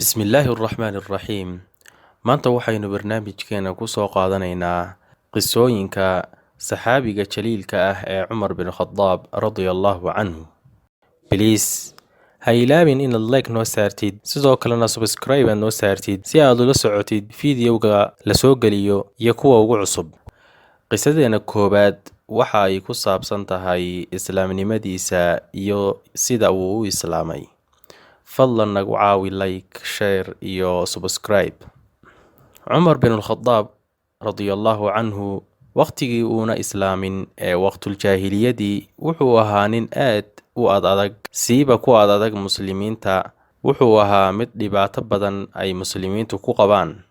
Bismillaahi Raxmaani Raxiim. Maanta waxaynu barnaamijkeena ku soo qaadanaynaa qisooyinka saxaabiga jaliilka ah ee Cumar bin Khadaab radiyallahu canhu. Please ha ilaawin inaad like noo saartid, sidoo kalena subscribe aad noo saartid si aad ula socotid fiidiyowga la soo geliyo iyo kuwa ugu cusub. Qisadeena koowaad waxa ay ku saabsan tahay islaamnimadiisa iyo sida uu u islaamay. fadlan nagu caawi like, share iyo subscribe. Cumar bin Khadaab radiyallahu canhu waqtigii uuna islaamin ee waqtul jaahiliyadii wuxuu ahaa nin aad u adag, siiba ku adag muslimiinta. Wuxuu ahaa mid dhibaato badan ay muslimiintu ku qabaan.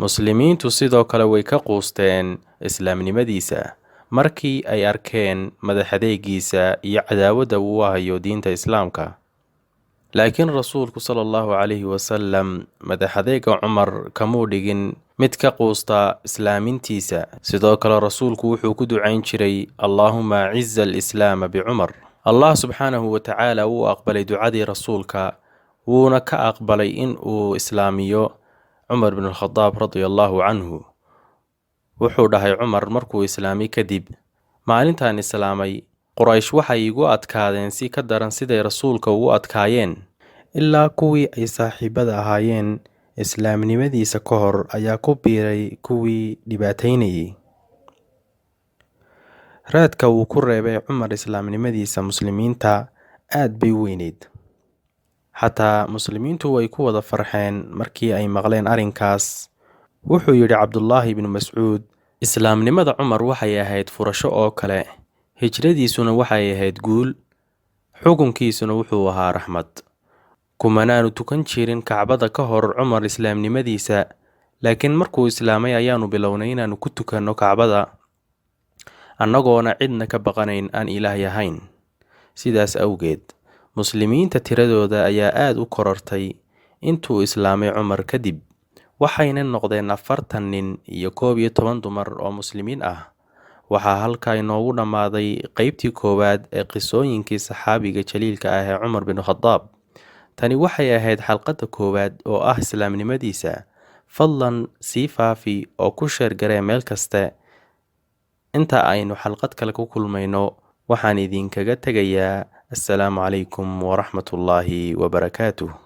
Muslimiintu sidoo kale way ka quusteen islaamnimadiisa markii ay arkeen madaxadeegiisa iyo cadaawadda uu hayo diinta islaamka. laakiin rasuulku sallallahu calayhi wasallam madaxadeega Cumar kamuu dhigin mid ka quusta islaamintiisa. Sidoo kale rasuulku wuxuu ku ducayn jiray Allaahumma acizza al-islaama bicumar. Allah subxaanahu wa tacaala wuu aqbalay ducadii rasuulka, wuuna ka aqbalay in uu islaamiyo Cumar bin Khadaab radiyallahu canhu. Wuxuu dhahay Cumar markuu islaamay kadib, maalintaan islaamay Quraysh waxay igu adkaadeen si ka daran siday rasuulka ugu adkaayeen. Ilaa kuwii ay saaxiibada ahaayeen islaamnimadiisa ka hor ayaa ku biiray kuwii dhibaataynayay. Raadka uu ku reebay Cumar islaamnimadiisa muslimiinta aad bay u weyneyd. Xataa muslimiintu way ku wada farxeen markii ay maqleen arrinkaas. Wuxuu yidhi Cabdullaahi ibn Mascuud, islaamnimada Cumar waxay ahayd furasho oo kale. Hijradiisuna waxay ahayd guul, xukunkiisuna wuxuu ahaa raxmad. Kumanaanu tukan jirin Kacbada ka hor Cumar islaamnimadiisa, laakiin markuu islaamay ayaanu bilownay inaanu ku tukanno Kacbada annagoona cidna ka baqanayn aan Ilaahay ahayn. Sidaas awgeed, muslimiinta tiradooda ayaa aad u korortay intuu islaamay Cumar kadib. Waxayna noqdeen 40 nin iyo 11 dumar oo muslimiin ah. Waxaa halkaa inoogu dhammaaday qaybtii koowaad ee qisooyinkii saxaabiga jaliilka ah ee Cumar bin Khadaab. Tani waxay ahayd xalqadda koowaad oo ah islaamnimadiisa. Fadlan sii faafi oo ku share garee meel kaste. Inta aynu xalqad kale ku kulmayno, waxaan idinkaga tegayaa assalaamu calaykum waraxmatullaahi wabarakaatuh.